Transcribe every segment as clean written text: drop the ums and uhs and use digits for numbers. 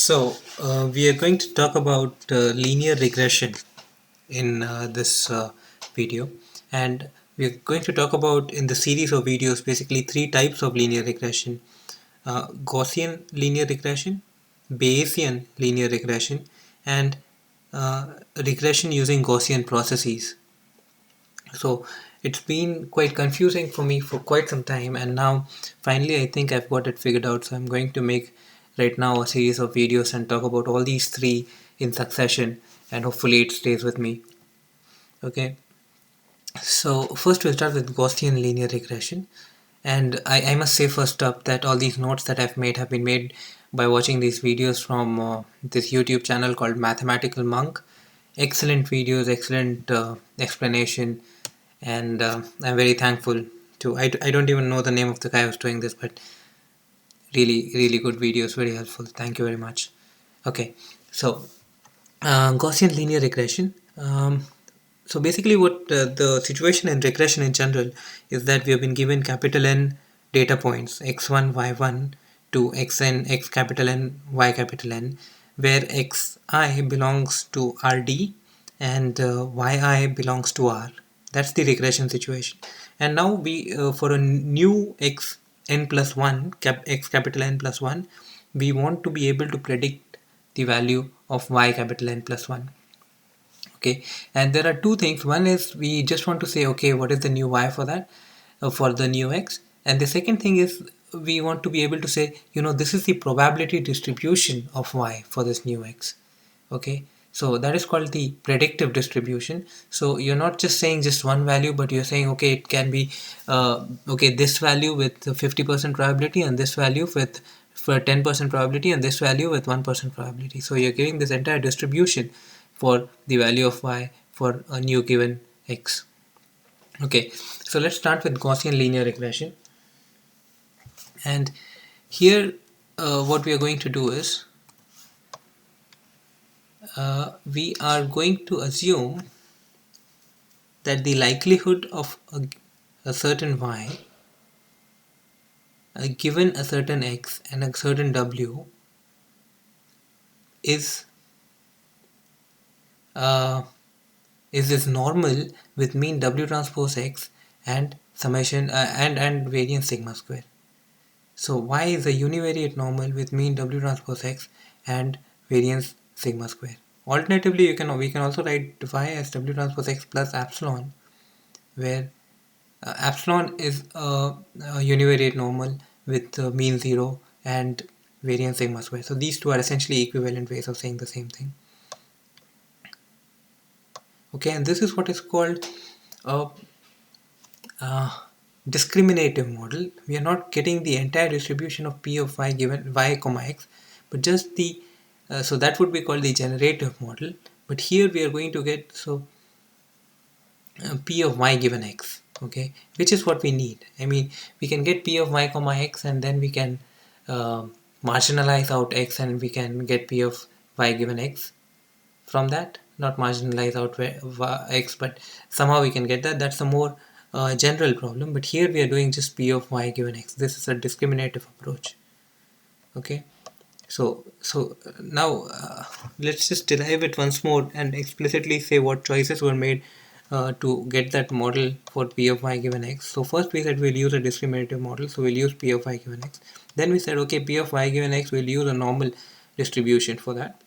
We are going to talk about linear regression in this video, and we're going to talk about in the series of videos basically three types of linear regression: Gaussian linear regression, Bayesian linear regression, and regression using Gaussian processes. So it's been quite confusing for me for quite some time, and now finally I think I've got it figured out. So I'm going to make right now a series of videos and talk about all these three in succession, and hopefully it stays with me. Okay, so first we'll start with Gaussian linear regression. And I must say first up that all these notes that I've made have been made by watching these videos from this YouTube channel called Mathematical Monk. Excellent videos, excellent explanation, and I'm very thankful to. I don't even know the name of the guy who's doing this, but really good videos, very helpful. Thank you very much. Okay, so Gaussian linear regression. So basically what the situation in regression in general is that we have been given capital N data points x1, y1 to xn, x capital N, y capital N, where xi belongs to Rd and yi belongs to R. That's the regression situation. And now we for a new x n plus 1, x capital N plus 1, we want to be able to predict the value of y capital N plus 1. Okay, and there are two things. One is we just want to say, okay, what is the new y for that, for the new x, and the second thing is we want to be able to say, this is the probability distribution of y for this new x. Okay, so that is called the predictive distribution. So you're not just saying just one value, but you're saying, okay, it can be okay, this value with 50% probability, and this value with for 10% probability, and this value with 1% probability. So you're giving this entire distribution for the value of y for a new given x. Okay, so let's start with Gaussian linear regression. And here what we are going to do is we are going to assume that the likelihood of a certain y given a certain x and a certain w is this normal with mean w transpose x and summation and variance sigma square. So y is a univariate normal with mean w transpose x and variance sigma square. Alternatively, we can also write y as w transpose x plus epsilon, where epsilon is a univariate normal with mean 0 and variance sigma square. So these two are essentially equivalent ways of saying the same thing. Okay, and this is what is called a discriminative model. We are not getting the entire distribution of p of y given y comma x, but just the so that would be called the generative model. But here we are going to get p of y given x, okay, which is what we need. I mean, we can get p of y comma x, and then we can marginalize out x, and we can get p of y given x from that. Not marginalize out x, but somehow we can get that. That's a more general problem, but here we are doing just p of y given x. This is a discriminative approach. Okay, so now let's just derive it once more and explicitly say what choices were made to get that model for p of y given x. So first we said we'll use a discriminative model, so we'll use p of y given x. Then we said, okay, p of y given x, we'll use a normal distribution for that.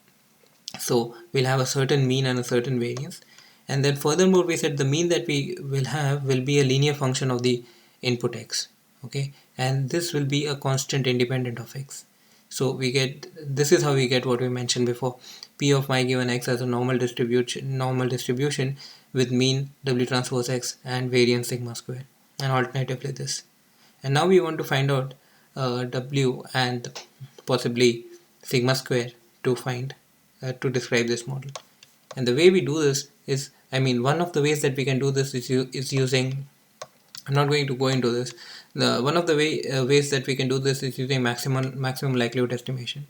So we'll have a certain mean and a certain variance, and then furthermore we said the mean that we will have will be a linear function of the input x. Okay, and this will be a constant independent of x. So we get, this is how we get what we mentioned before, p of y given x as a normal distribution with mean w transpose x and variance sigma square, and alternatively this. And now we want to find out w and possibly sigma square to find to describe this model. And the way we do this is, I mean, one of the ways that we can do this is using, I'm not going to go into this. One of the ways that we can do this is using maximum likelihood estimation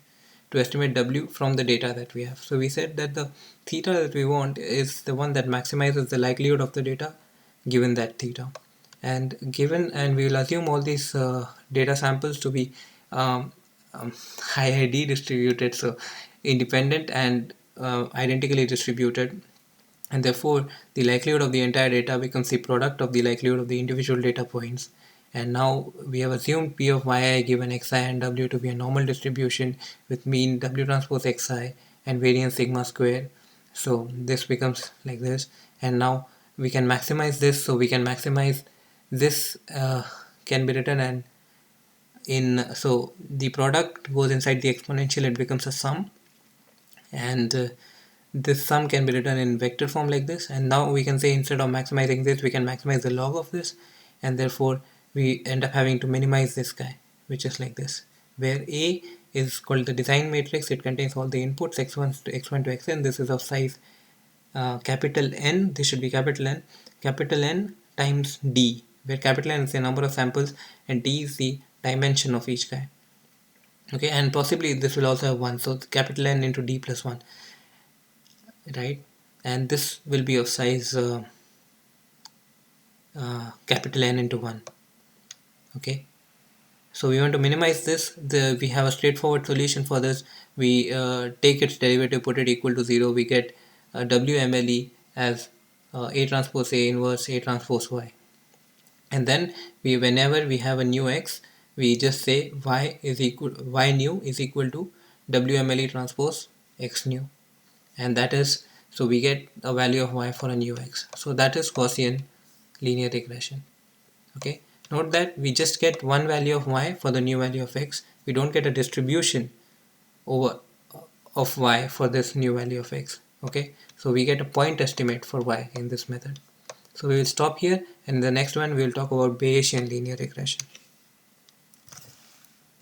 to estimate w from the data that we have. So we said that the theta that we want is the one that maximizes the likelihood of the data given that theta. And we will assume all these data samples to be IID distributed, so independent and identically distributed, and therefore the likelihood of the entire data becomes the product of the likelihood of the individual data points. And now we have assumed P of yi given xi and w to be a normal distribution with mean w transpose xi and variance sigma square. So this becomes like this, and now we can maximize this. So we can maximize this, can be written and in, so the product goes inside the exponential, it becomes a sum, and this sum can be written in vector form like this. And now we can say instead of maximizing this, we can maximize the log of this, and therefore we end up having to minimize this guy, which is like this, where A is called the design matrix. It contains all the inputs x1 to x1 to xn. This is of size capital N. This should be capital N times D, where capital N is the number of samples and D is the dimension of each guy. Okay, and possibly this will also have 1, so capital N into D plus 1, right? And this will be of size capital N into 1. Okay, so we want to minimize this. We have a straightforward solution for this. We take its derivative, put it equal to 0, we get WMLE as A transpose A inverse A transpose Y. And then whenever we have a new x, we just say y new is equal to WMLE transpose x new, and that is, so we get a value of y for a new x. So that is Gaussian linear regression. Okay, note that we just get one value of y for the new value of x. We don't get a distribution over of y for this new value of x. Okay, so we get a point estimate for y in this method. So we will stop here, and in the next one we will talk about Bayesian linear regression.